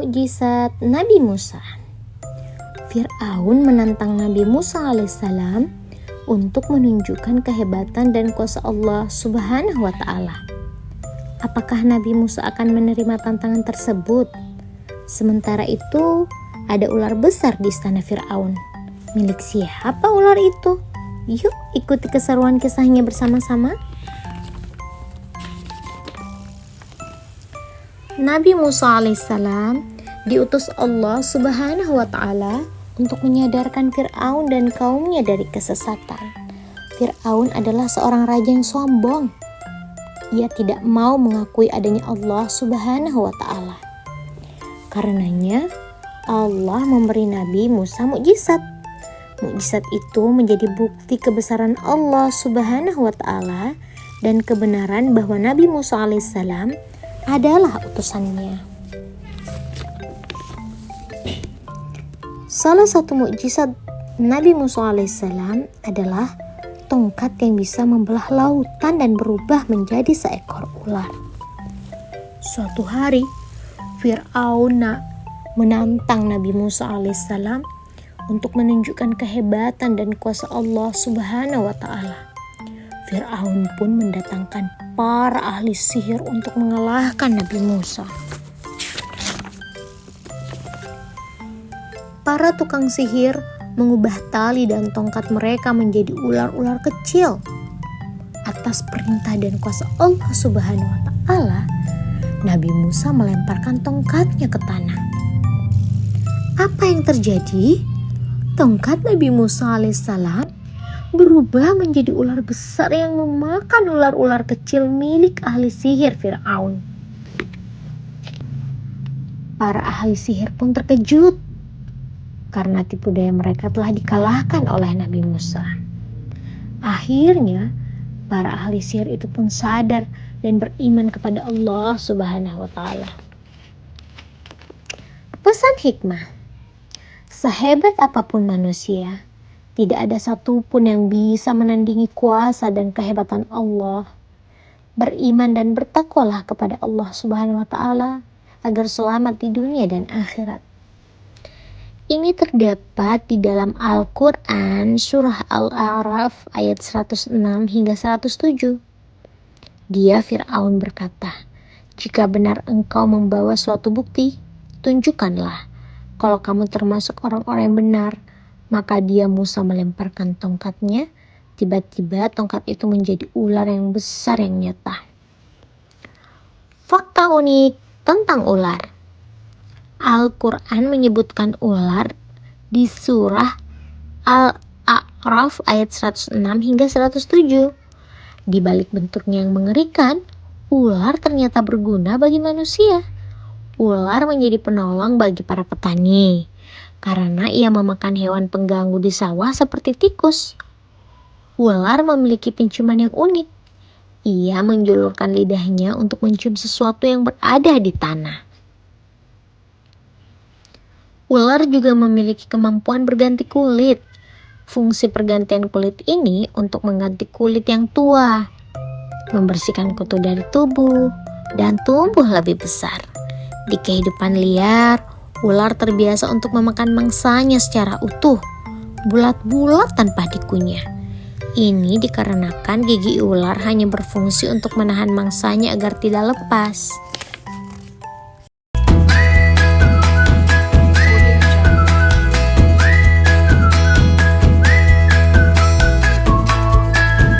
mukjizat Nabi Musa. Fir'aun menantang Nabi Musa alaihissalam untuk menunjukkan kehebatan dan kuasa Allah Subhanahu wa ta'ala. Apakah Nabi Musa akan menerima tantangan tersebut? Sementara itu, ada ular besar di istana Fir'aun. Milik siapa ular itu? Yuk ikuti keseruan kisahnya bersama-sama. Nabi Musa alaihissalam diutus Allah Subhanahu wa ta'ala untuk menyadarkan Fir'aun dan kaumnya dari kesesatan. Fir'aun adalah seorang raja yang sombong. Ia tidak mau mengakui adanya Allah Subhanahu wa ta'ala. Karenanya Allah memberi Nabi Musa mukjizat. Mukjizat itu menjadi bukti kebesaran Allah Subhanahu wa ta'ala dan kebenaran bahwa Nabi Musa alaihissalam adalah utusannya. Salah satu mukjizat Nabi Musa alaihissalam adalah tongkat yang bisa membelah lautan dan berubah menjadi seekor ular. Suatu hari, Fir'aun menantang Nabi Musa alaihissalam untuk menunjukkan kehebatan dan kuasa Allah Subhanahu wa ta'ala. Fir'aun pun mendatangkan para ahli sihir untuk mengalahkan Nabi Musa. Para tukang sihir mengubah tali dan tongkat mereka menjadi ular-ular kecil. Atas perintah dan kuasa Allah Subhanahu wa ta'ala, Nabi Musa melemparkan tongkatnya ke tanah. Apa yang terjadi? Tongkat Nabi Musa alaihissalam berubah menjadi ular besar yang memakan ular-ular kecil milik ahli sihir Fir'aun. Para ahli sihir pun terkejut karena tipu daya mereka telah dikalahkan oleh Nabi Musa. Akhirnya, para ahli sihir itu pun sadar dan beriman kepada Allah Subhanahu wa ta'ala. Pesan hikmah: sehebat apapun manusia, tidak ada satupun yang bisa menandingi kuasa dan kehebatan Allah. Beriman dan bertakwalah kepada Allah Subhanahu wa ta'ala agar selamat di dunia dan akhirat. Ini terdapat di dalam Al-Quran surah Al-A'raf ayat 106 hingga 107. Dia Fir'aun berkata, "Jika benar engkau membawa suatu bukti, tunjukkanlah. Kalau kamu termasuk orang-orang yang benar." Maka dia Musa melemparkan tongkatnya. Tiba-tiba tongkat itu menjadi ular yang besar yang nyata. Fakta unik tentang ular. Al-Quran menyebutkan ular di surah Al-A'raf ayat 106 hingga 107. Di balik bentuknya yang mengerikan, ular ternyata berguna bagi manusia. Ular menjadi penolong bagi para petani karena ia memakan hewan pengganggu di sawah seperti tikus. Ular memiliki penciuman yang unik. Ia menjulurkan lidahnya untuk mencium sesuatu yang berada di tanah. Ular juga memiliki kemampuan berganti kulit. Fungsi pergantian kulit ini untuk mengganti kulit yang tua, membersihkan kutu dari tubuh, dan tumbuh lebih besar. Di kehidupan liar, ular terbiasa untuk memakan mangsanya secara utuh, bulat-bulat tanpa dikunyah. Ini dikarenakan gigi ular hanya berfungsi untuk menahan mangsanya agar tidak lepas.